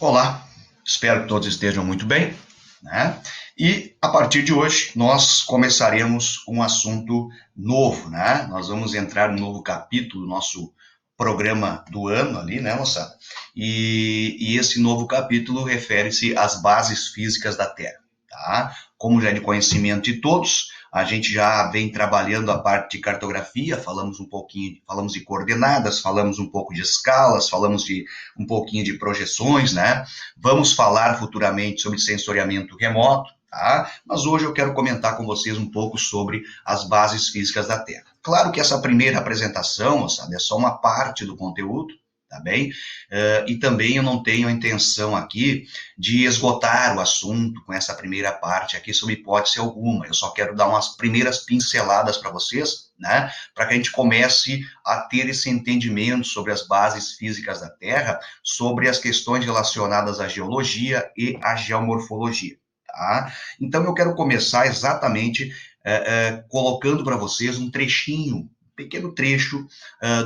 Olá, espero que todos estejam muito bem, né? E a partir de hoje nós começaremos um assunto novo, né? Nós vamos entrar no novo capítulo do nosso programa do ano ali, né, moçada? E esse novo capítulo refere-se às bases físicas da Terra, tá? Como já é de conhecimento de todos, a gente já vem trabalhando a parte de cartografia, falamos um pouquinho, falamos de coordenadas, falamos um pouco de escalas, falamos de um pouquinho de projeções, né? Vamos falar futuramente sobre sensoriamento remoto, tá? Mas hoje eu quero comentar com vocês um pouco sobre as bases físicas da Terra. Claro que essa primeira apresentação, sabe, é só uma parte do conteúdo, tá bem? E também eu não tenho a intenção aqui de esgotar o assunto com essa primeira parte aqui sob hipótese alguma. Eu só quero dar umas primeiras pinceladas para vocês, né? Para que a gente comece a ter esse entendimento sobre as bases físicas da Terra, sobre as questões relacionadas à geologia e à geomorfologia. Tá? Então eu quero começar exatamente colocando para vocês um trechinho, pequeno trecho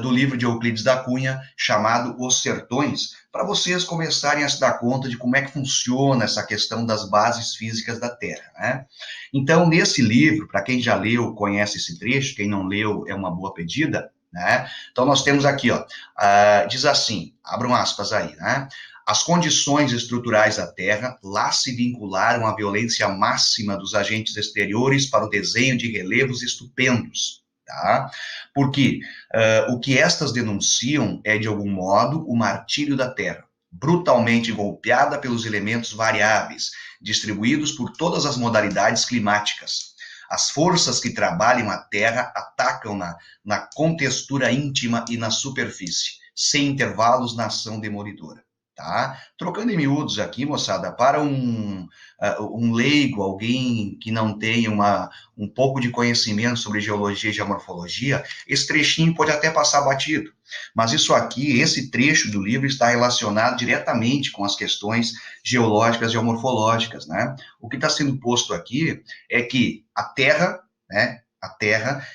do livro de Euclides da Cunha, chamado Os Sertões, para vocês começarem a se dar conta de como é que funciona essa questão das bases físicas da Terra, né? Então, nesse livro, para quem já leu, conhece esse trecho, quem não leu, é uma boa pedida, né? Então, nós temos aqui, ó, diz assim, abram aspas aí, né? As condições estruturais da Terra lá se vincularam à violência máxima dos agentes exteriores para o desenho de relevos estupendos, tá? Porque o que estas denunciam é, de algum modo, o martírio da Terra, brutalmente golpeada pelos elementos variáveis, distribuídos por todas as modalidades climáticas. As forças que trabalham a Terra atacam-na na contextura íntima e na superfície, sem intervalos na ação demolidora. Tá? Trocando em miúdos aqui, moçada, para um leigo, alguém que não tem um pouco de conhecimento sobre geologia e geomorfologia, esse trechinho pode até passar batido. Mas isso aqui, esse trecho do livro está relacionado diretamente com as questões geológicas e geomorfológicas, né? O que está sendo posto aqui é que a Terra, né,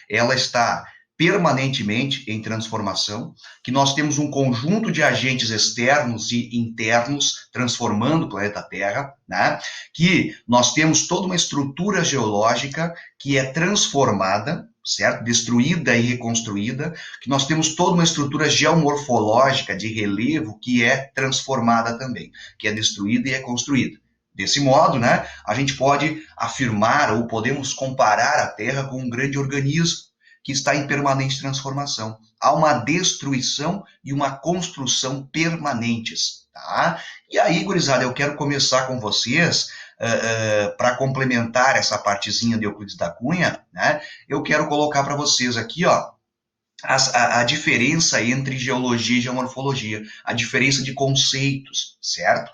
ela está permanentemente em transformação, que nós temos um conjunto de agentes externos e internos transformando o planeta Terra, né? Que nós temos toda uma estrutura geológica que é transformada, certo? Destruída e reconstruída, que nós temos toda uma estrutura geomorfológica de relevo que é transformada também, que é destruída e reconstruída. Desse modo, né, a gente pode afirmar ou podemos comparar a Terra com um grande organismo que está em permanente transformação. Há uma destruição e uma construção permanentes, tá? E aí, gurizada, eu quero começar com vocês, para complementar essa partezinha de Euclides da Cunha, né? Eu quero colocar para vocês aqui, ó, a diferença entre geologia e geomorfologia, a diferença de conceitos, certo?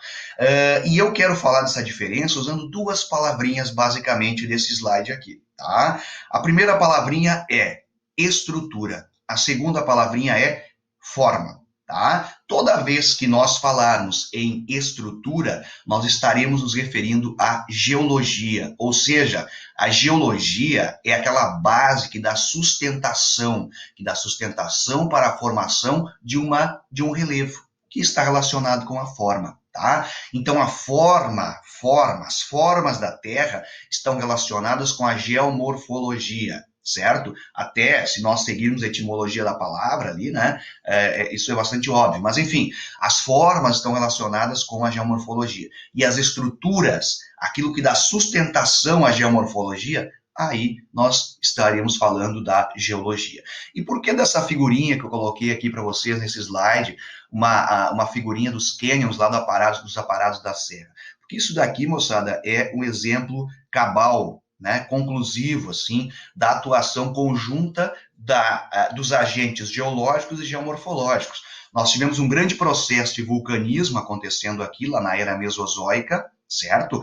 E eu quero falar dessa diferença usando duas palavrinhas, basicamente, desse slide aqui, tá? A primeira palavrinha é estrutura, a segunda palavrinha é forma, tá? Toda vez que nós falarmos em estrutura, nós estaremos nos referindo à geologia, ou seja, a geologia é aquela base que dá sustentação para a formação de um relevo, que está relacionado com a forma, tá? Então, as formas da Terra estão relacionadas com a geomorfologia, certo? Até se nós seguirmos a etimologia da palavra ali, né? Isso é bastante óbvio. Mas, enfim, as formas estão relacionadas com a geomorfologia. E as estruturas, aquilo que dá sustentação à geomorfologia, aí nós estaremos falando da geologia. E por que dessa figurinha que eu coloquei aqui para vocês nesse slide, uma figurinha dos cânions lá dos aparados da serra? Porque isso daqui, moçada, é um exemplo cabal, né, conclusivo, assim, da atuação conjunta dos agentes geológicos e geomorfológicos. Nós tivemos um grande processo de vulcanismo acontecendo aqui, lá na era mesozoica, certo?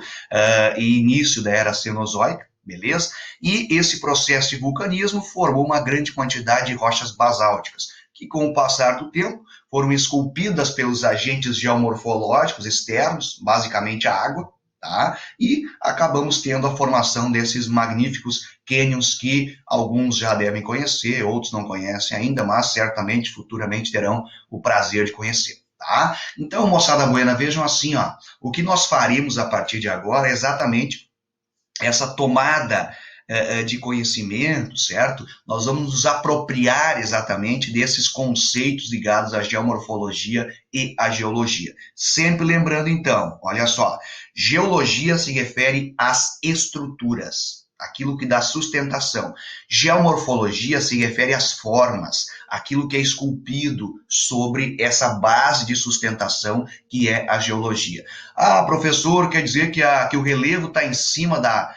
E início da era cenozoica, beleza? E esse processo de vulcanismo formou uma grande quantidade de rochas basálticas, que com o passar do tempo foram esculpidas pelos agentes geomorfológicos externos, basicamente a água, tá? E acabamos tendo a formação desses magníficos cânions que alguns já devem conhecer, outros não conhecem ainda, mas certamente futuramente terão o prazer de conhecer. tá? Então, moçada buena, vejam assim, ó, o que nós faremos a partir de agora é exatamente essa tomada de conhecimento, certo? Nós vamos nos apropriar exatamente desses conceitos ligados à geomorfologia e à geologia. Sempre lembrando, então, olha só, geologia se refere às estruturas, aquilo que dá sustentação. Geomorfologia se refere às formas, aquilo que é esculpido sobre essa base de sustentação que é a geologia. Ah, professor, quer dizer que o relevo está em cima da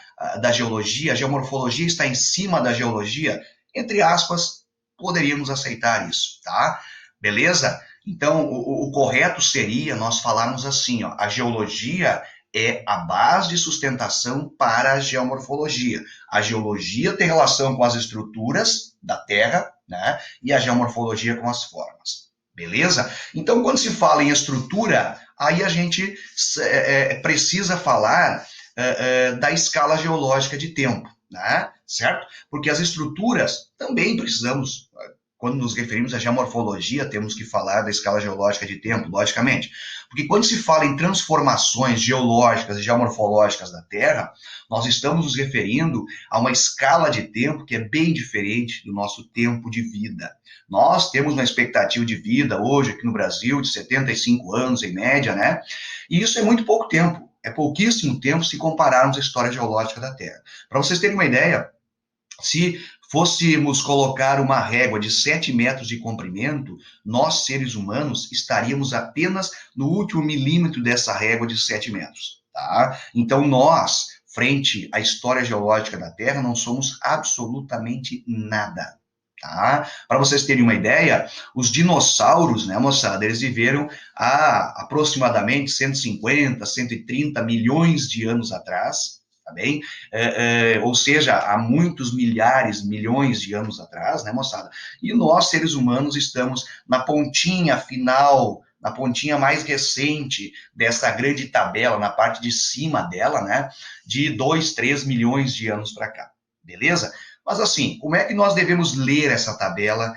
geologia, a geomorfologia está em cima da geologia? Entre aspas, poderíamos aceitar isso, tá? Beleza? Então, o correto seria nós falarmos assim, ó, a geologia é a base de sustentação para a geomorfologia. A geologia tem relação com as estruturas da Terra, né? E a geomorfologia com as formas. Beleza? Então, quando se fala em estrutura, aí a gente precisa falar da escala geológica de tempo, né? Certo? Porque as estruturas também precisamos, quando nos referimos à geomorfologia, temos que falar da escala geológica de tempo, logicamente. Porque quando se fala em transformações geológicas e geomorfológicas da Terra, nós estamos nos referindo a uma escala de tempo que é bem diferente do nosso tempo de vida. Nós temos uma expectativa de vida hoje aqui no Brasil de 75 anos em média, né? E isso é muito pouco tempo. É pouquíssimo tempo se compararmos a história geológica da Terra. Para vocês terem uma ideia, se fôssemos colocar uma régua de 7 metros de comprimento, nós, seres humanos, estaríamos apenas no último milímetro dessa régua de 7 metros. Tá? Então, nós, frente à história geológica da Terra, não somos absolutamente nada. Tá? Para vocês terem uma ideia, os dinossauros, né, moçada, eles viveram há aproximadamente 150, 130 milhões de anos atrás, tá bem? Ou seja, há muitos milhares, milhões de anos atrás, né, moçada? E nós, seres humanos, estamos na pontinha final, na pontinha mais recente dessa grande tabela, na parte de cima dela, né, de 2, 3 milhões de anos para cá, beleza? Mas assim, como é que nós devemos ler essa tabela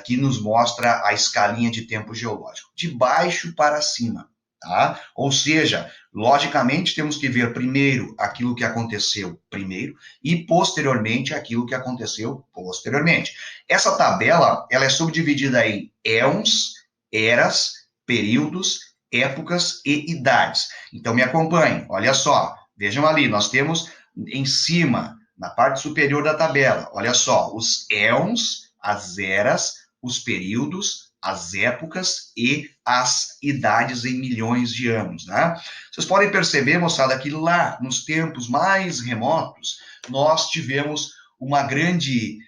que nos mostra a escalinha de tempo geológico? De baixo para cima, tá? Ou seja, logicamente temos que ver primeiro aquilo que aconteceu primeiro e posteriormente aquilo que aconteceu posteriormente. Essa tabela, ela é subdividida em éons, eras, períodos, épocas e idades. Então me acompanhem, olha só, vejam ali, nós temos em cima, na parte superior da tabela, olha só, os éons, as eras, os períodos, as épocas e as idades em milhões de anos, né? Vocês podem perceber, moçada, que lá nos tempos mais remotos, nós tivemos uma grande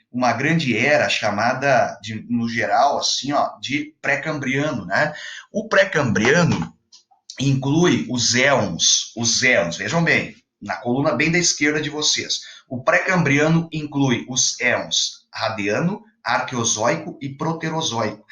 era chamada, no geral, assim, ó, de pré-cambriano, né? O pré-cambriano inclui os éons, vejam bem, na coluna bem da esquerda de vocês. O pré-cambriano inclui os éons radiano, arqueozoico e proterozoico.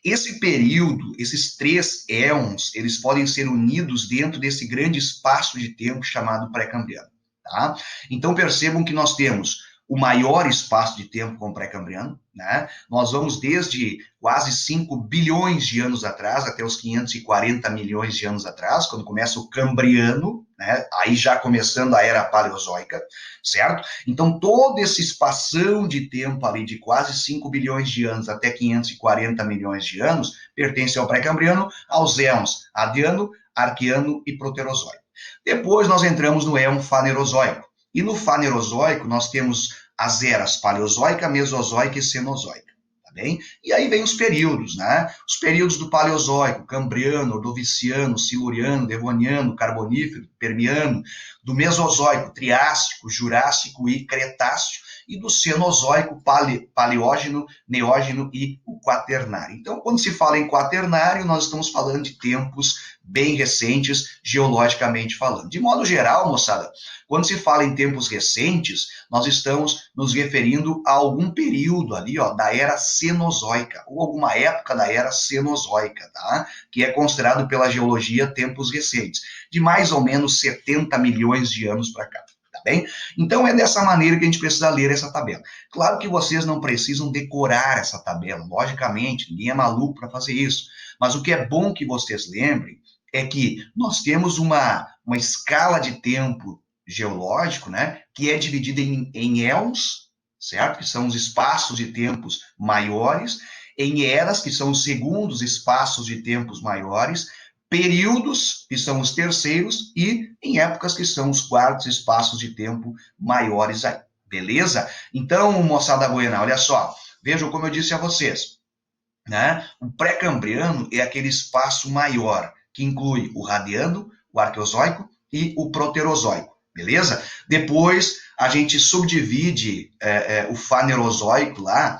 Esse período, esses 3 éons, eles podem ser unidos dentro desse grande espaço de tempo chamado pré-cambriano. Tá? Então percebam que nós temos o maior espaço de tempo com o pré-cambriano, né? Nós vamos desde quase 5 bilhões de anos atrás até os 540 milhões de anos atrás, quando começa o Cambriano, né? Aí já começando a Era Paleozoica, certo? Então todo esse espação de tempo ali de quase 5 bilhões de anos até 540 milhões de anos pertence ao pré-cambriano, aos éons Adiano, Arqueano e Proterozoico. Depois nós entramos no éon Fanerozoico. E no Fanerozoico nós temos as eras Paleozoica, Mesozoica e Cenozoica, tá bem? E aí vem os períodos, né? Os períodos do Paleozoico, Cambriano, Ordoviciano, Siluriano, Devoniano, Carbonífero, Permiano, do Mesozoico, Triássico, Jurássico e Cretáceo, e do Cenozoico, Paleógeno, Neógeno e o Quaternário. Então, quando se fala em Quaternário, nós estamos falando de tempos bem recentes, geologicamente falando. De modo geral, moçada, quando se fala em tempos recentes, nós estamos nos referindo a algum período ali, ó, da Era Cenozoica, ou alguma época da Era Cenozoica, tá? Que é considerado pela geologia tempos recentes, de mais ou menos 70 milhões de anos para cá. Tá bem? Então é dessa maneira que a gente precisa ler essa tabela. Claro que vocês não precisam decorar essa tabela, logicamente, ninguém é maluco para fazer isso. Mas o que é bom que vocês lembrem é que nós temos uma escala de tempo geológico, né, que é dividida em eons, certo? Que são os espaços de tempos maiores, em eras, que são os segundos espaços de tempos maiores, períodos, que são os terceiros, e em épocas, que são os quartos espaços de tempo maiores aí, beleza? Então, moçada goiana, olha só, vejam como eu disse a vocês, né? O pré-cambriano é aquele espaço maior, que inclui o radiano, o arqueozoico e o proterozoico, beleza? Depois, a gente subdivide o fanerozoico lá,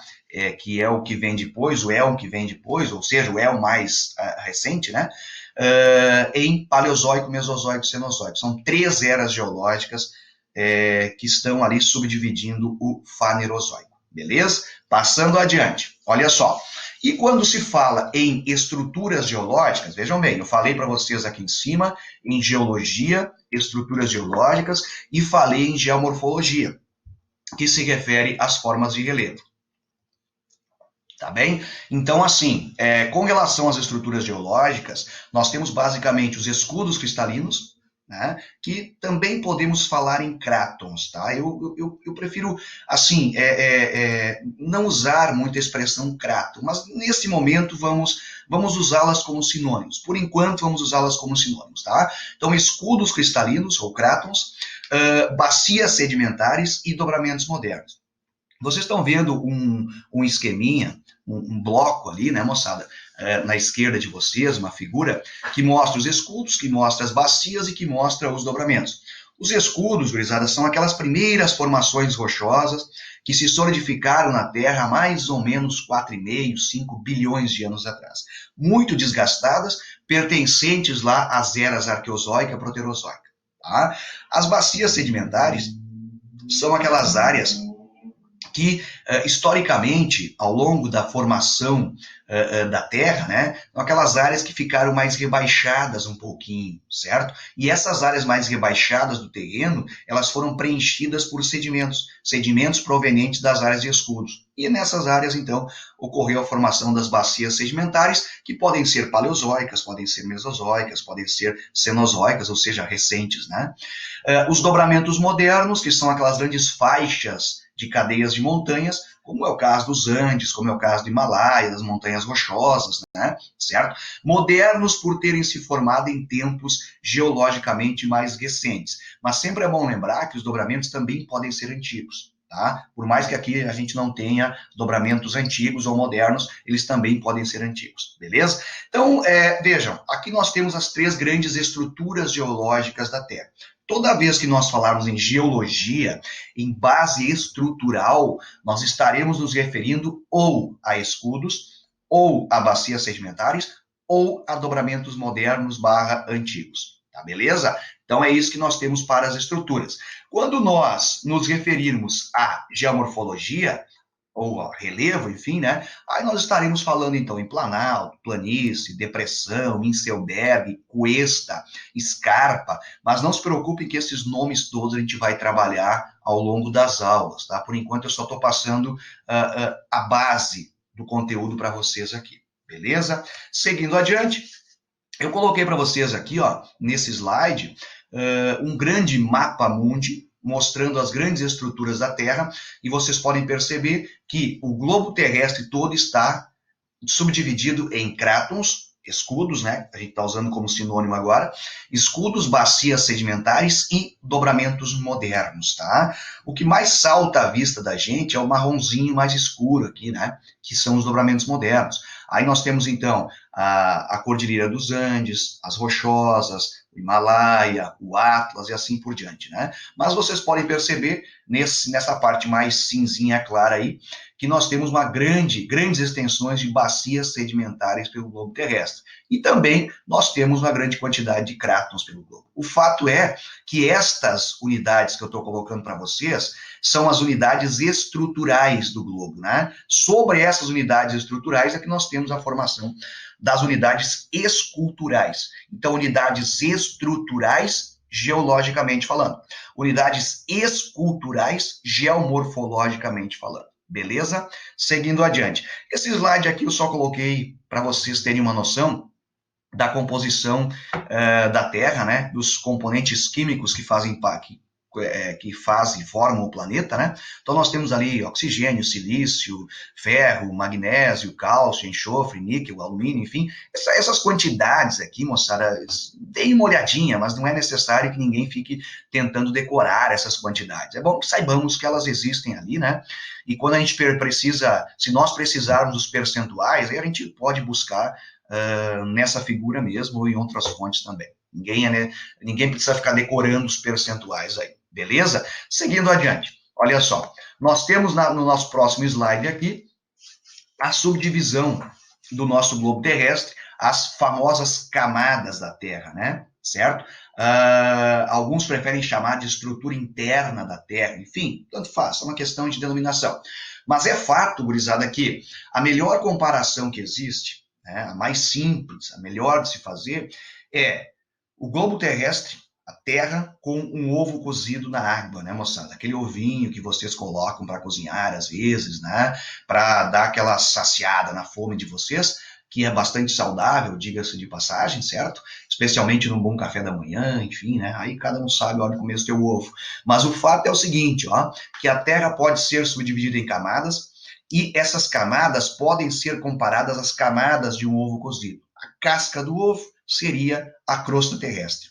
que é o que vem depois, o éon que vem depois, ou seja, o éon mais recente, né? Em paleozoico, mesozoico e cenozoico. São 3 eras geológicas que estão ali subdividindo o fanerozoico, beleza? Passando adiante, olha só. E quando se fala em estruturas geológicas, vejam bem, eu falei para vocês aqui em cima em geologia, estruturas geológicas, e falei em geomorfologia, que se refere às formas de relevo. Tá bem? Então, assim, com relação às estruturas geológicas, nós temos basicamente os escudos cristalinos, né, que também podemos falar em crátons, tá? Eu prefiro, assim, não usar muito a expressão cráton, mas nesse momento vamos usá-las como sinônimos. Por enquanto, vamos usá-las como sinônimos, tá? Então, escudos cristalinos, ou crátons, bacias sedimentares e dobramentos modernos. Vocês estão vendo um esqueminha, um bloco ali, né, moçada? Na esquerda de vocês, uma figura que mostra os escudos, que mostra as bacias e que mostra os dobramentos. Os escudos, gurizada, são aquelas primeiras formações rochosas que se solidificaram na Terra há mais ou menos 4,5, 5 bilhões de anos atrás. Muito desgastadas, pertencentes lá às eras arqueozoica e proterozoica. Tá? As bacias sedimentares são aquelas áreas que, historicamente, ao longo da formação da Terra, né, são aquelas áreas que ficaram mais rebaixadas um pouquinho, certo? E essas áreas mais rebaixadas do terreno, elas foram preenchidas por sedimentos provenientes das áreas de escudos. E nessas áreas, então, ocorreu a formação das bacias sedimentares, que podem ser paleozoicas, podem ser mesozoicas, podem ser cenozoicas, ou seja, recentes, né? Os dobramentos modernos, que são aquelas grandes faixas de cadeias de montanhas, como é o caso dos Andes, como é o caso do Himalaia, das montanhas rochosas, né? Certo? Modernos por terem se formado em tempos geologicamente mais recentes. Mas sempre é bom lembrar que os dobramentos também podem ser antigos. Tá? Por mais que aqui a gente não tenha dobramentos antigos ou modernos, eles também podem ser antigos, beleza? Então, vejam, aqui nós temos as 3 grandes estruturas geológicas da Terra. Toda vez que nós falarmos em geologia, em base estrutural, nós estaremos nos referindo ou a escudos, ou a bacias sedimentares, ou a dobramentos modernos / antigos, tá beleza? Então é isso que nós temos para as estruturas. Quando nós nos referirmos à geomorfologia, ou a relevo, enfim, né? Aí nós estaremos falando, então, em planalto, planície, depressão, inselberg, cuesta, escarpa, mas não se preocupem que esses nomes todos a gente vai trabalhar ao longo das aulas, tá? Por enquanto eu só estou passando a base do conteúdo para vocês aqui, beleza? Seguindo adiante, eu coloquei para vocês aqui, ó, nesse slide, um grande mapa mundi, mostrando as grandes estruturas da Terra, e vocês podem perceber que o globo terrestre todo está subdividido em crátons, escudos, né? A gente está usando como sinônimo agora, escudos, bacias sedimentares e dobramentos modernos, tá? O que mais salta à vista da gente é o marronzinho mais escuro aqui, né? Que são os dobramentos modernos. Aí nós temos, então, a Cordilheira dos Andes, as Rochosas, o Himalaia, o Atlas e assim por diante, né? Mas vocês podem perceber, nessa parte mais cinzinha clara aí, que nós temos grandes extensões de bacias sedimentares pelo globo terrestre. E também nós temos uma grande quantidade de crátons pelo globo. O fato é que estas unidades que eu estou colocando para vocês são as unidades estruturais do globo, né? Sobre essas unidades estruturais é que nós temos a formação das unidades esculturais. Então, unidades estruturais, geologicamente falando. unidades esculturais, geomorfologicamente falando. Beleza? Seguindo adiante. Esse slide aqui eu só coloquei para vocês terem uma noção da composição da Terra, né, dos componentes químicos que fazem parte, formam o planeta, né? Então nós temos ali oxigênio, silício, ferro, magnésio, cálcio, enxofre, níquel, alumínio, enfim, essas quantidades aqui, moçada, deem uma olhadinha, mas não é necessário que ninguém fique tentando decorar essas quantidades. É bom que saibamos que elas existem ali, né? E quando a gente precisa, se nós precisarmos dos percentuais, aí a gente pode buscar nessa figura mesmo ou em outras fontes também. Ninguém precisa ficar decorando os percentuais aí, beleza? Seguindo adiante, olha só, nós temos no nosso próximo slide aqui a subdivisão do nosso globo terrestre, as famosas camadas da Terra, né? Certo? Alguns preferem chamar de estrutura interna da Terra, enfim, tanto faz, é uma questão de denominação. Mas é fato, gurizada, que a melhor comparação que existe, né, a mais simples, a melhor de se fazer, é o globo terrestre, a Terra, com um ovo cozido na água, né, moçada? Aquele ovinho que vocês colocam para cozinhar, às vezes, né, para dar aquela saciada na fome de vocês, que é bastante saudável, diga-se de passagem, certo? Especialmente num bom café da manhã, enfim, né? Aí cada um sabe a hora de comer o seu ovo. Mas o fato é o seguinte, ó, que a Terra pode ser subdividida em camadas, e essas camadas podem ser comparadas às camadas de um ovo cozido. A casca do ovo seria a crosta terrestre.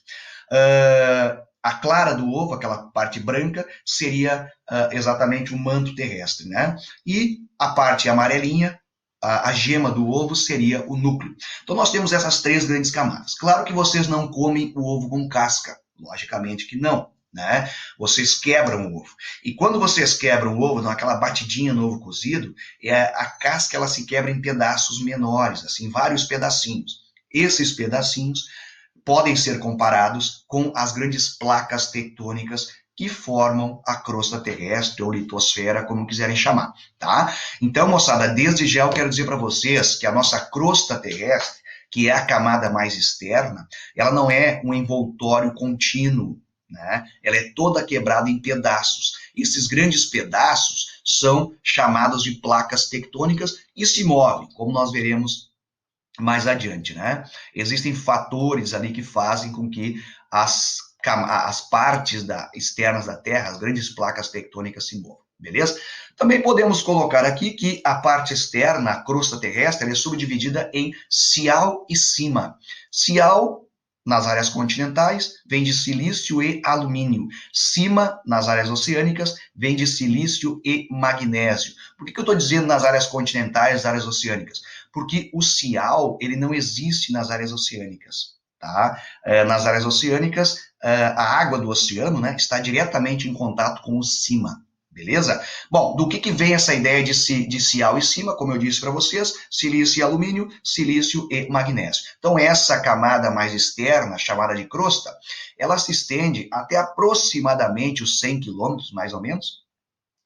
A clara do ovo, aquela parte branca, seria exatamente o manto terrestre, né? E a parte amarelinha, a gema do ovo, seria o núcleo. Então nós temos essas três grandes camadas. Claro que vocês não comem o ovo com casca, logicamente que não, né? Vocês quebram o ovo. E quando vocês quebram o ovo, dão aquela batidinha no ovo cozido, a casca ela se quebra em pedaços menores, assim, vários pedacinhos. Esses pedacinhos podem ser comparados com as grandes placas tectônicas que formam a crosta terrestre ou litosfera, como quiserem chamar, tá? Então, moçada, desde já eu quero dizer para vocês que a nossa crosta terrestre, que é a camada mais externa, ela não é um envoltório contínuo, né? Ela é toda quebrada em pedaços. Esses grandes pedaços são chamados de placas tectônicas e se movem, como nós veremos mais adiante, né? Existem fatores ali que fazem com que as partes externas da Terra, as grandes placas tectônicas se movam, beleza? Também podemos colocar aqui que a parte externa, a crosta terrestre, é subdividida em cial e cima. Cial, nas áreas continentais, vem de silício e alumínio. Cima, nas áreas oceânicas, vem de silício e magnésio. Por que eu estou dizendo nas áreas continentais, áreas oceânicas? Porque o cial, ele não existe nas áreas oceânicas, tá? Nas áreas oceânicas, a água do oceano, né, está diretamente em contato com o cima, beleza? Bom, do que vem essa ideia de cial e cima? Como eu disse para vocês, silício e alumínio, silício e magnésio. Então, essa camada mais externa, chamada de crosta, ela se estende até aproximadamente os 100 quilômetros, mais ou menos,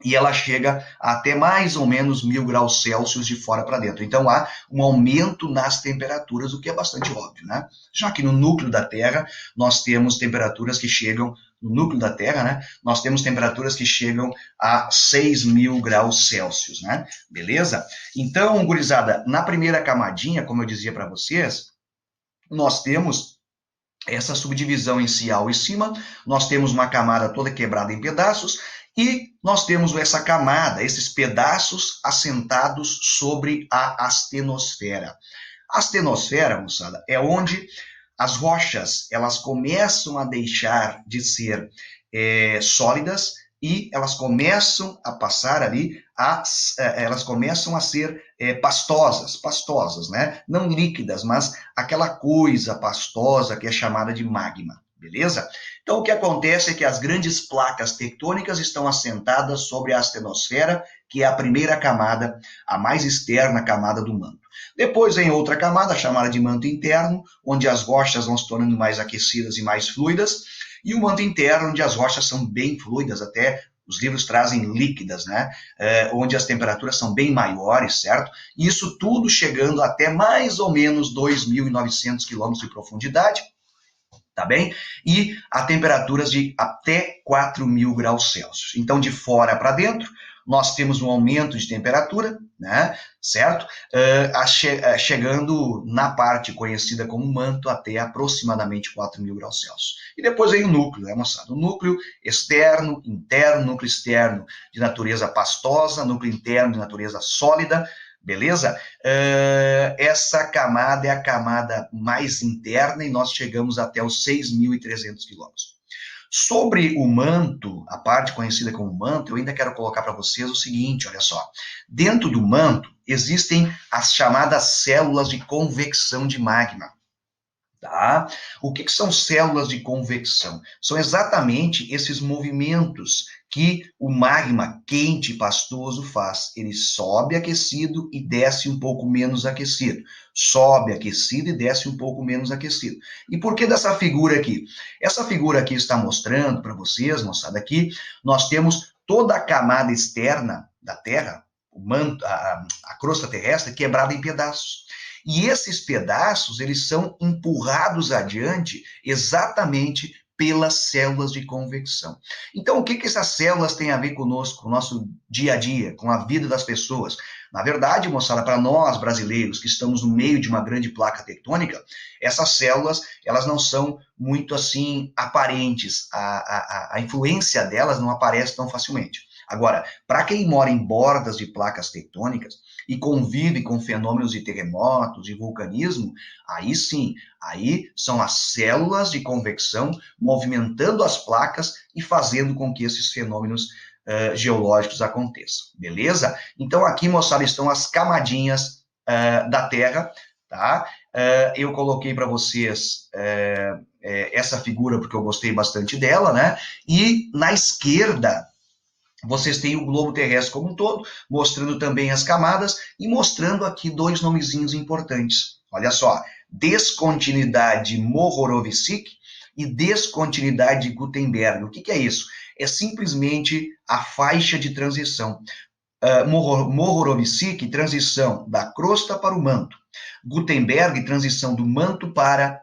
e ela chega até mais ou menos 1000 graus Celsius de fora para dentro. Então há um aumento nas temperaturas, o que é bastante óbvio, né? Já que no núcleo da Terra nós temos temperaturas que chegam, no núcleo da Terra, né? Nós temos temperaturas que chegam a 6000 graus Celsius, né? Beleza? Então, gurizada, na primeira camadinha, como eu dizia para vocês, nós temos essa subdivisão em cial e cima, nós temos uma camada toda quebrada em pedaços, e nós temos essa camada, esses pedaços assentados sobre a astenosfera. A astenosfera, moçada, é onde as rochas elas começam a deixar de ser sólidas e elas começam a passar ali, elas começam a ser pastosas, né? Não líquidas, mas aquela coisa pastosa que é chamada de magma. Beleza? Então, o que acontece é que as grandes placas tectônicas estão assentadas sobre a astenosfera, que é a primeira camada, a mais externa camada do manto. Depois vem outra camada, chamada de manto interno, onde as rochas vão se tornando mais aquecidas e mais fluidas, e o manto interno, onde as rochas são bem fluidas, até os livros trazem líquidas, né? Onde as temperaturas são bem maiores, certo? E isso tudo chegando até mais ou menos 2.900 quilômetros de profundidade, tá bem? E a temperaturas de até 4.000 graus Celsius. Então, de fora para dentro, nós temos um aumento de temperatura, né, certo? Chegando na parte conhecida como manto até aproximadamente 4.000 graus Celsius. E depois vem o núcleo, né, moçada? O núcleo externo, interno, núcleo externo de natureza pastosa, núcleo interno de natureza sólida, beleza? Essa camada é a camada mais interna e nós chegamos até os 6.300 quilômetros. Sobre o manto, a parte conhecida como manto, eu ainda quero colocar para vocês o seguinte, olha só. Dentro do manto existem as chamadas células de convecção de magma. Tá? O que são células de convecção? São exatamente esses movimentos que o magma quente e pastoso faz. Ele sobe aquecido e desce um pouco menos aquecido. Sobe aquecido e desce um pouco menos aquecido. E por que dessa figura aqui? Essa figura aqui está mostrando para vocês, moçada, aqui nós temos toda a camada externa da Terra, o manto, a crosta terrestre, quebrada em pedaços. E esses pedaços, eles são empurrados adiante exatamente pelas células de convecção. Então, o que essas células têm a ver conosco, com o nosso dia a dia, com a vida das pessoas? Na verdade, moçada, para nós brasileiros que estamos no meio de uma grande placa tectônica, essas células, elas não são muito assim aparentes. A influência delas não aparece tão facilmente. Agora, para quem mora em bordas de placas tectônicas e convive com fenômenos de terremotos, de vulcanismo, aí sim, aí são as células de convecção movimentando as placas e fazendo com que esses fenômenos geológicos aconteçam, beleza? Então aqui, moçada, estão as camadinhas da Terra, tá? Eu coloquei para vocês essa figura porque eu gostei bastante dela, né? E na esquerda, vocês têm o globo terrestre como um todo, mostrando também as camadas e mostrando aqui dois nomezinhos importantes. Olha só, descontinuidade Mohorovičić e descontinuidade Gutenberg. O que é isso? É simplesmente a faixa de transição. Mohorovičić, transição da crosta para o manto. Gutenberg, transição do manto para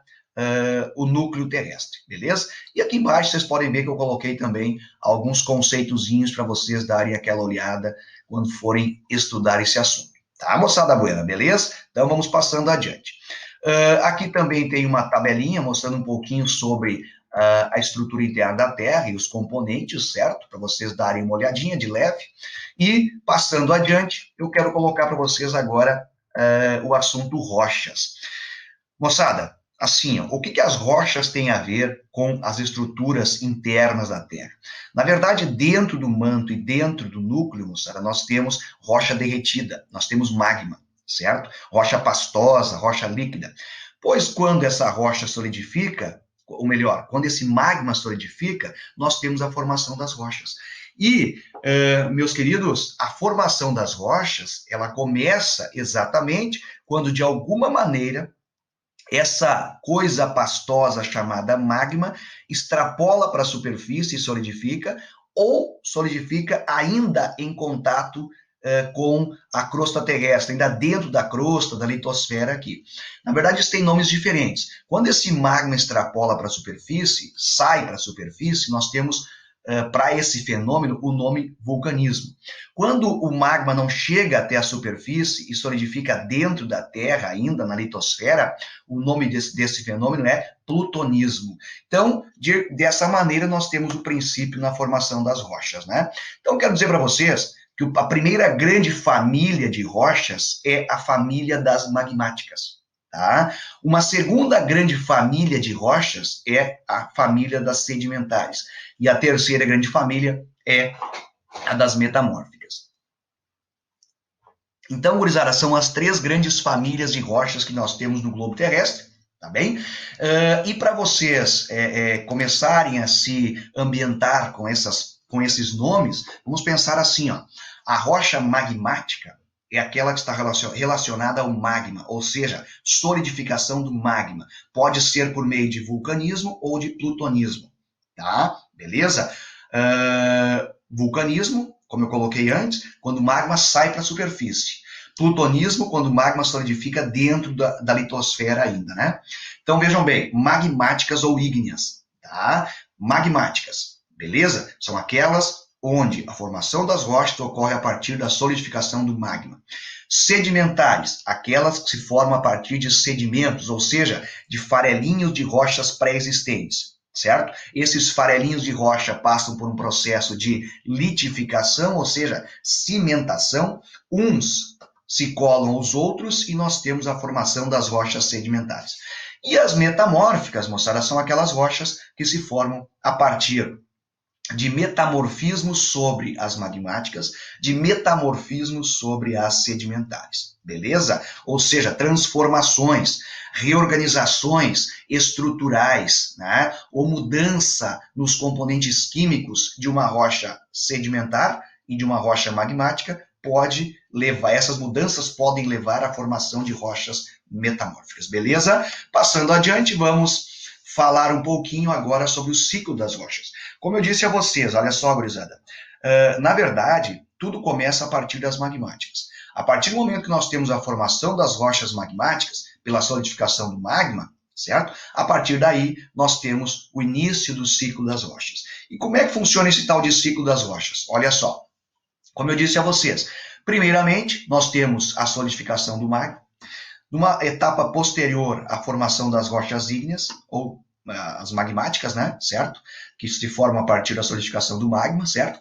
o núcleo terrestre, beleza? E aqui embaixo vocês podem ver que eu coloquei também alguns conceitozinhos para vocês darem aquela olhada quando forem estudar esse assunto. Tá, moçada buena, beleza? Então vamos passando adiante. Aqui também tem uma tabelinha mostrando um pouquinho sobre a estrutura interna da Terra e os componentes, certo? Para vocês darem uma olhadinha de leve. E passando adiante, eu quero colocar para vocês agora o assunto rochas. Moçada, assim, ó, o que as rochas têm a ver com as estruturas internas da Terra? Na verdade, dentro do manto e dentro do núcleo, moçada, nós temos rocha derretida, nós temos magma, certo? Rocha pastosa, rocha líquida. Pois quando essa rocha solidifica, ou melhor, quando esse magma solidifica, nós temos a formação das rochas. E, meus queridos, a formação das rochas, ela começa exatamente quando, de alguma maneira, essa coisa pastosa chamada magma extrapola para a superfície e solidifica, ou solidifica ainda em contato com a crosta terrestre, ainda dentro da crosta, da litosfera aqui. Na verdade, isso tem nomes diferentes. Quando esse magma extrapola para a superfície, sai para a superfície, nós temos para esse fenômeno o nome vulcanismo. Quando o magma não chega até a superfície e solidifica dentro da Terra, ainda na litosfera, o nome desse fenômeno é plutonismo. Então, dessa maneira, nós temos o princípio na formação das rochas, né? Então, quero dizer para vocês que a primeira grande família de rochas é a família das magmáticas. Tá? Uma segunda grande família de rochas é a família das sedimentares. E a terceira grande família é a das metamórficas. Então, gurizada, são as três grandes famílias de rochas que nós temos no globo terrestre, tá bem? E para vocês começarem a se ambientar com esses nomes, vamos pensar assim, ó, a rocha magmática é aquela que está relacionada ao magma, ou seja, solidificação do magma. Pode ser por meio de vulcanismo ou de plutonismo, tá? Beleza? Vulcanismo, como eu coloquei antes, quando o magma sai para a superfície. Plutonismo, quando o magma solidifica dentro da litosfera ainda, né? Então, vejam bem, magmáticas ou ígneas, tá? Magmáticas, beleza? São aquelas onde a formação das rochas ocorre a partir da solidificação do magma. Sedimentares, aquelas que se formam a partir de sedimentos, ou seja, de farelinhos de rochas pré-existentes, certo? Esses farelinhos de rocha passam por um processo de litificação, ou seja, cimentação, uns se colam aos outros e nós temos a formação das rochas sedimentares. E as metamórficas, moçada, são aquelas rochas que se formam a partir de metamorfismos sobre as magmáticas, de metamorfismos sobre as sedimentares, beleza? Ou seja, transformações, reorganizações estruturais, né? Ou mudança nos componentes químicos de uma rocha sedimentar e de uma rocha magmática pode levar, essas mudanças podem levar à formação de rochas metamórficas, beleza? Passando adiante, vamos falar um pouquinho agora sobre o ciclo das rochas. Como eu disse a vocês, olha só, gurizada, na verdade, tudo começa a partir das magmáticas. A partir do momento que nós temos a formação das rochas magmáticas, pela solidificação do magma, certo? A partir daí, nós temos o início do ciclo das rochas. E como é que funciona esse tal de ciclo das rochas? Olha só, como eu disse a vocês, primeiramente, nós temos a solidificação do magma, numa etapa posterior à formação das rochas ígneas, ou as magmáticas, né, certo? Que se formam a partir da solidificação do magma, certo?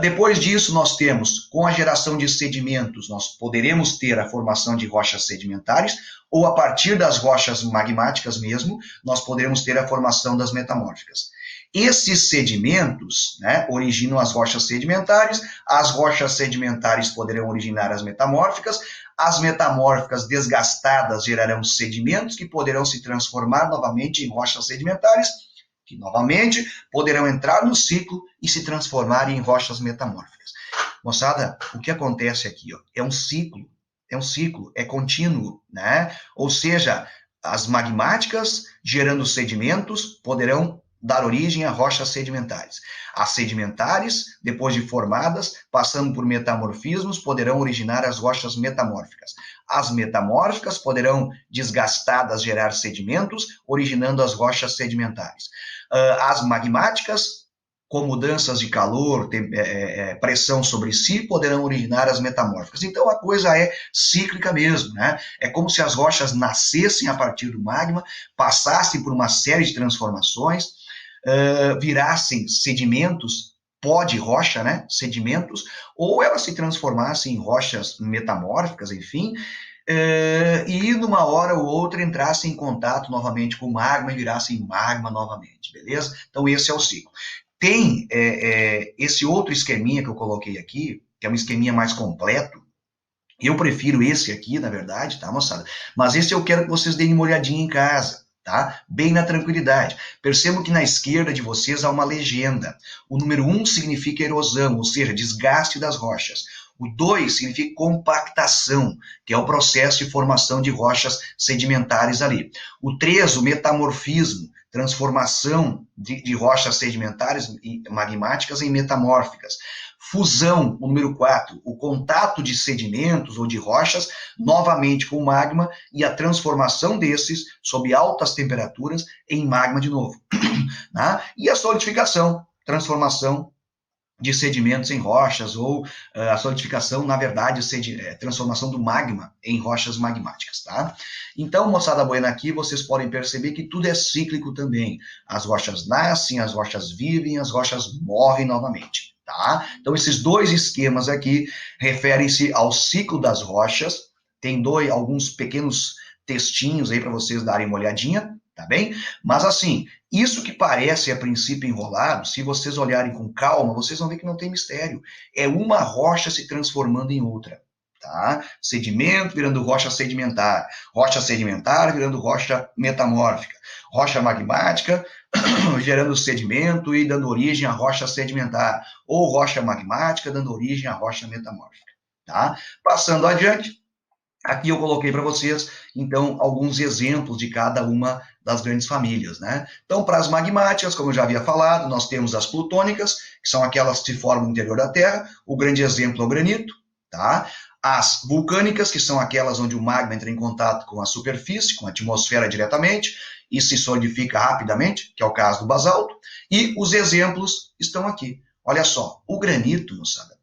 Depois disso, nós temos, com a geração de sedimentos, nós poderemos ter a formação de rochas sedimentares, ou a partir das rochas magmáticas mesmo, nós poderemos ter a formação das metamórficas. Esses sedimentos, né, originam as rochas sedimentares, as rochas sedimentares poderão originar as metamórficas desgastadas gerarão sedimentos que poderão se transformar novamente em rochas sedimentares, que novamente poderão entrar no ciclo e se transformar em rochas metamórficas. Moçada, o que acontece aqui, ó, é um ciclo, é contínuo, né? Ou seja, as magmáticas gerando sedimentos poderão dar origem a rochas sedimentares. As sedimentares, depois de formadas, passando por metamorfismos, poderão originar as rochas metamórficas. As metamórficas poderão, desgastadas, gerar sedimentos, originando as rochas sedimentares. As magmáticas, com mudanças de calor, pressão sobre si, poderão originar as metamórficas. Então, a coisa é cíclica mesmo, né? É como se as rochas nascessem a partir do magma, passassem por uma série de transformações, virassem sedimentos, pó de rocha, né? Sedimentos, ou elas se transformassem em rochas metamórficas, enfim, e numa hora ou outra entrassem em contato novamente com o magma e virassem magma novamente, beleza? Então, esse é o ciclo. Tem esse outro esqueminha que eu coloquei aqui, que é um esqueminha mais completo. Eu prefiro esse aqui, na verdade, tá, moçada? Mas esse eu quero que vocês deem uma olhadinha em casa, tá? Bem na tranquilidade. Percebam que na esquerda de vocês há uma legenda. O número 1 significa erosão, ou seja, desgaste das rochas. O 2 significa compactação, que é o processo de formação de rochas sedimentares ali. O 3, o metamorfismo, transformação de rochas sedimentares e magmáticas em metamórficas. Fusão, o número 4, o contato de sedimentos ou de rochas novamente com o magma e a transformação desses, sob altas temperaturas, em magma de novo. Né? E a solidificação, transformação de sedimentos em rochas, ou a solidificação, na verdade, transformação do magma em rochas magmáticas, tá? Então, moçada buena, aqui vocês podem perceber que tudo é cíclico também. As rochas nascem, as rochas vivem, as rochas morrem novamente, tá? Então, esses dois esquemas aqui referem-se ao ciclo das rochas. Tem alguns pequenos textinhos aí para vocês darem uma olhadinha, tá bem? Mas assim, isso que parece a princípio enrolado, se vocês olharem com calma, vocês vão ver que não tem mistério. É uma rocha se transformando em outra, tá? Sedimento virando rocha sedimentar virando rocha metamórfica, rocha magmática gerando sedimento e dando origem à rocha sedimentar, ou rocha magmática dando origem à rocha metamórfica, tá? Passando adiante, aqui eu coloquei para vocês, então, alguns exemplos de cada uma das grandes famílias, né? Então, para as magmáticas, como eu já havia falado, nós temos as plutônicas, que são aquelas que se formam no interior da Terra. O grande exemplo é o granito, tá? As vulcânicas, que são aquelas onde o magma entra em contato com a superfície, com a atmosfera diretamente, e se solidifica rapidamente, que é o caso do basalto. E os exemplos estão aqui. Olha só, o granito, moçada,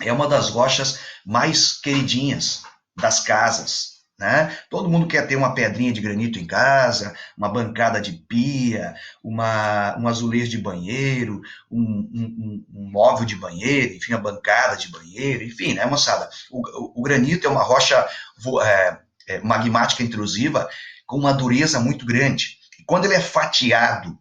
é uma das rochas mais queridinhas das casas, né? Todo mundo quer ter uma pedrinha de granito em casa, uma bancada de pia, um azulejo de banheiro, um móvel de banheiro, enfim, a bancada de banheiro, enfim, né, moçada? O granito é uma rocha magmática intrusiva com uma dureza muito grande. E quando ele é fatiado,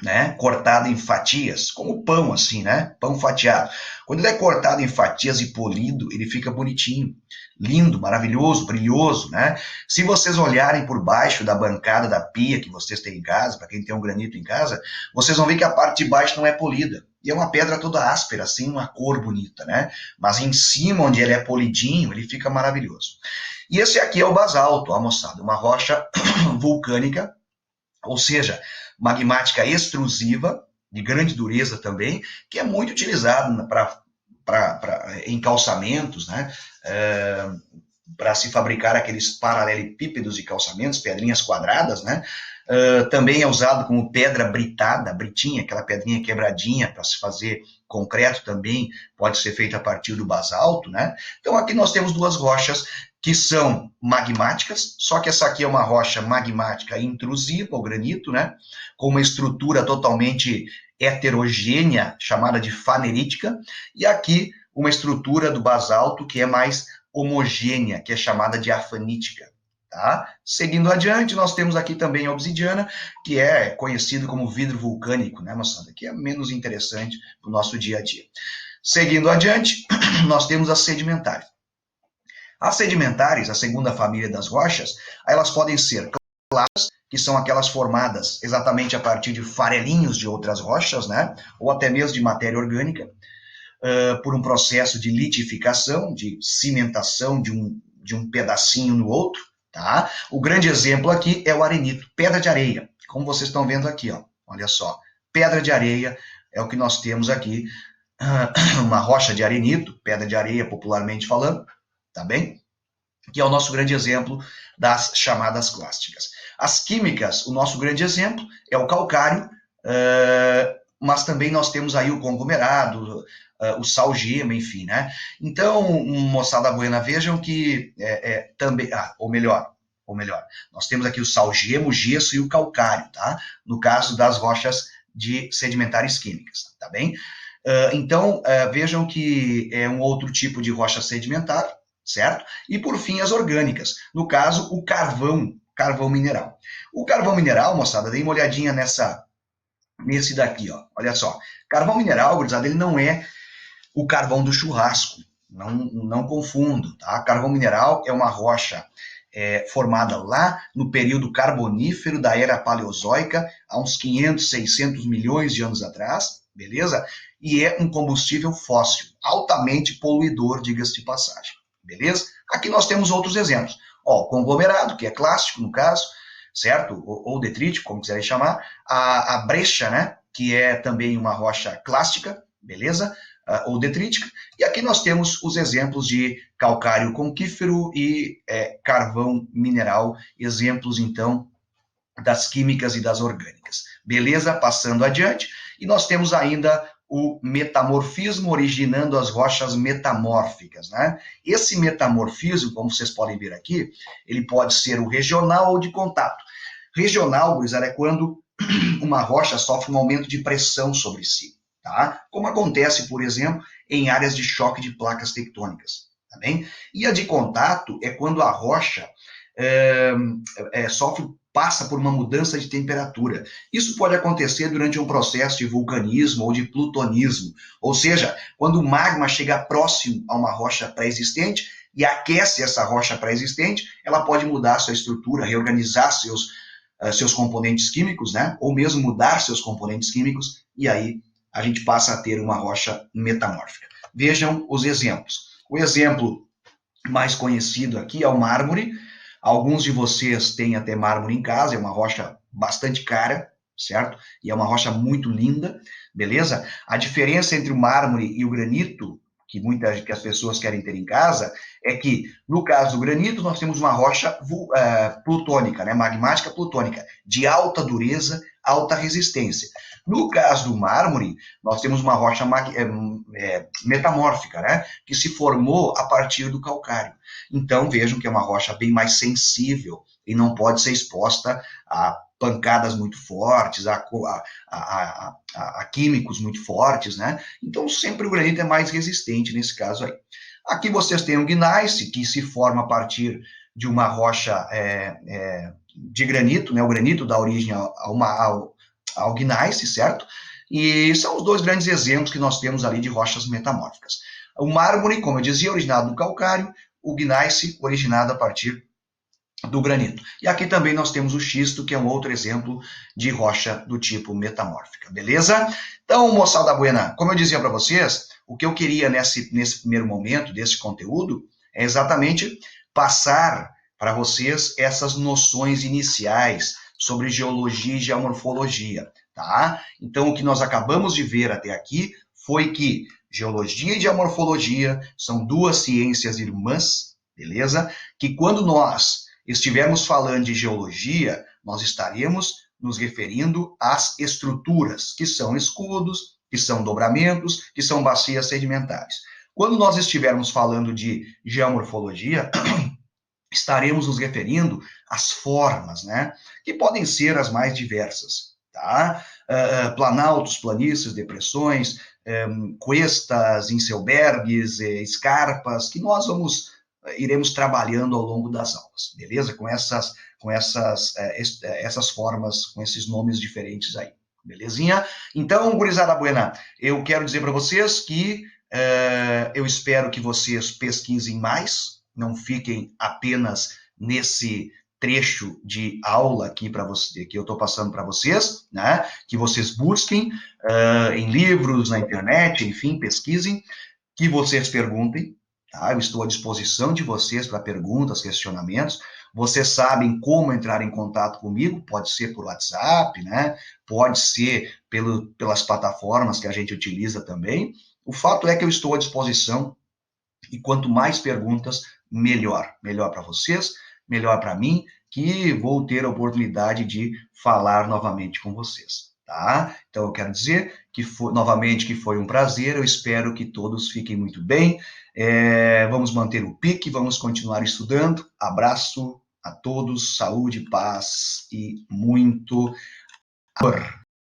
né, cortado em fatias, como pão, assim, né, pão fatiado. Quando ele é cortado em fatias e polido, ele fica bonitinho, lindo, maravilhoso, brilhoso, né? Se vocês olharem por baixo da bancada da pia que vocês têm em casa, para quem tem um granito em casa, vocês vão ver que a parte de baixo não é polida. E é uma pedra toda áspera, assim, uma cor bonita, né? Mas em cima, onde ele é polidinho, ele fica maravilhoso. E esse aqui é o basalto, ó, moçada, uma rocha vulcânica, ou seja, magmática extrusiva, de grande dureza também, que é muito utilizado em calçamentos, né? Para se fabricar aqueles paralelepípedos de calçamentos, pedrinhas quadradas, né? Também é usado como pedra britada, britinha, aquela pedrinha quebradinha para se fazer concreto também, pode ser feita a partir do basalto, né? Então aqui nós temos duas rochas que são magmáticas, só que essa aqui é uma rocha magmática intrusiva, o granito, né? Com uma estrutura totalmente heterogênea, chamada de fanerítica, e aqui uma estrutura do basalto que é mais homogênea, que é chamada de afanítica. Tá? Seguindo adiante, nós temos aqui também a obsidiana, que é conhecido como vidro vulcânico, né, moçada? Que é menos interessante para o nosso dia a dia. Seguindo adiante, nós temos as sedimentares. As sedimentares, a segunda família das rochas, elas podem ser claras, que são aquelas formadas exatamente a partir de farelinhos de outras rochas, né? Ou até mesmo de matéria orgânica, por um processo de litificação, de cimentação de um pedacinho no outro. Tá? O grande exemplo aqui é o arenito, pedra de areia, como vocês estão vendo aqui, ó. Olha só, pedra de areia é o que nós temos aqui, uma rocha de arenito, pedra de areia popularmente falando, tá bem? Que é o nosso grande exemplo das chamadas clásticas. As químicas, o nosso grande exemplo é o calcário, mas também nós temos aí o conglomerado, o sal-gema, enfim, né? Então, moçada buena, vejam que também, ou melhor, nós temos aqui o sal-gema, o gesso e o calcário, tá? No caso das rochas de sedimentares químicas, tá bem? Então, vejam que é um outro tipo de rocha sedimentar, certo? E, por fim, as orgânicas. No caso, o carvão mineral. O carvão mineral, moçada, dê uma olhadinha nesse daqui, ó. Olha só. Carvão mineral, gurizada, ele não é o carvão do churrasco. Não confundo, tá? Carvão mineral é uma rocha formada lá no período carbonífero da era paleozoica, há uns 500, 600 milhões de anos atrás, beleza? E é um combustível fóssil, altamente poluidor, diga-se de passagem, beleza? Aqui nós temos outros exemplos. Ó, conglomerado, que é clássico no caso, certo? Ou detrítico, como quiserem chamar. A brecha, né? Que é também uma rocha clássica, beleza? Ou detrítica. E aqui nós temos os exemplos de calcário conquífero e carvão mineral, exemplos, então, das químicas e das orgânicas. Beleza? Passando adiante. E nós temos ainda o metamorfismo originando as rochas metamórficas, né? Esse metamorfismo, como vocês podem ver aqui, ele pode ser o regional ou de contato. Regional, gurizada, é quando uma rocha sofre um aumento de pressão sobre si, tá? Como acontece, por exemplo, em áreas de choque de placas tectônicas, tá bem? E a de contato é quando a rocha passa por uma mudança de temperatura. Isso pode acontecer durante um processo de vulcanismo ou de plutonismo, ou seja, quando o magma chega próximo a uma rocha pré-existente e aquece essa rocha pré-existente, ela pode mudar sua estrutura, reorganizar seus componentes químicos, né? Ou mesmo mudar seus componentes químicos, e aí a gente passa a ter uma rocha metamórfica. Vejam os exemplos. O exemplo mais conhecido aqui é o mármore. Alguns de vocês têm até mármore em casa, é uma rocha bastante cara, certo? E é uma rocha muito linda, beleza? A diferença entre o mármore e o granito, que as pessoas querem ter em casa, é que, no caso do granito, nós temos uma rocha plutônica, né, magmática plutônica, de alta dureza, alta resistência. No caso do mármore, nós temos uma rocha metamórfica, né, que se formou a partir do calcário. Então, vejam que é uma rocha bem mais sensível e não pode ser exposta a pancadas muito fortes, a químicos muito fortes, né? Então, sempre o granito é mais resistente nesse caso aí. Aqui vocês têm o gneiss, que se forma a partir de uma rocha de granito, né? O granito dá origem ao gneiss, certo? E são os dois grandes exemplos que nós temos ali de rochas metamórficas. O mármore, como eu dizia, originado do calcário, o gneiss originado a partir do granito. E aqui também nós temos o xisto, que é um outro exemplo de rocha do tipo metamórfica, beleza? Então, moçada buena, como eu dizia para vocês, o que eu queria nesse primeiro momento desse conteúdo é exatamente passar para vocês essas noções iniciais sobre geologia e geomorfologia, tá? Então, o que nós acabamos de ver até aqui foi que geologia e geomorfologia são duas ciências irmãs, beleza? Que quando nós estivermos falando de geologia, nós estaremos nos referindo às estruturas, que são escudos, que são dobramentos, que são bacias sedimentares. Quando nós estivermos falando de geomorfologia, estaremos nos referindo às formas, né? Que podem ser as mais diversas, tá? Planaltos, planícies, depressões, cuestas, inselbergues, escarpas, que nós iremos trabalhando ao longo das aulas, beleza? Com essas formas, com esses nomes diferentes aí, belezinha? Então, gurizada buena, eu quero dizer para vocês que eu espero que vocês pesquisem mais, não fiquem apenas nesse trecho de aula aqui para você, que eu estou passando para vocês, né? Que vocês busquem em livros, na internet, enfim, pesquisem, que vocês perguntem, tá? Eu estou à disposição de vocês para perguntas, questionamentos. Vocês sabem como entrar em contato comigo, pode ser por WhatsApp, né? Pode ser pelas plataformas que a gente utiliza também. O fato é que eu estou à disposição e quanto mais perguntas, melhor. Melhor para vocês, melhor para mim, que vou ter a oportunidade de falar novamente com vocês, tá? Então, eu quero dizer novamente que foi um prazer, eu espero que todos fiquem muito bem. Vamos manter o pique, vamos continuar estudando. Abraço a todos, saúde, paz e muito amor.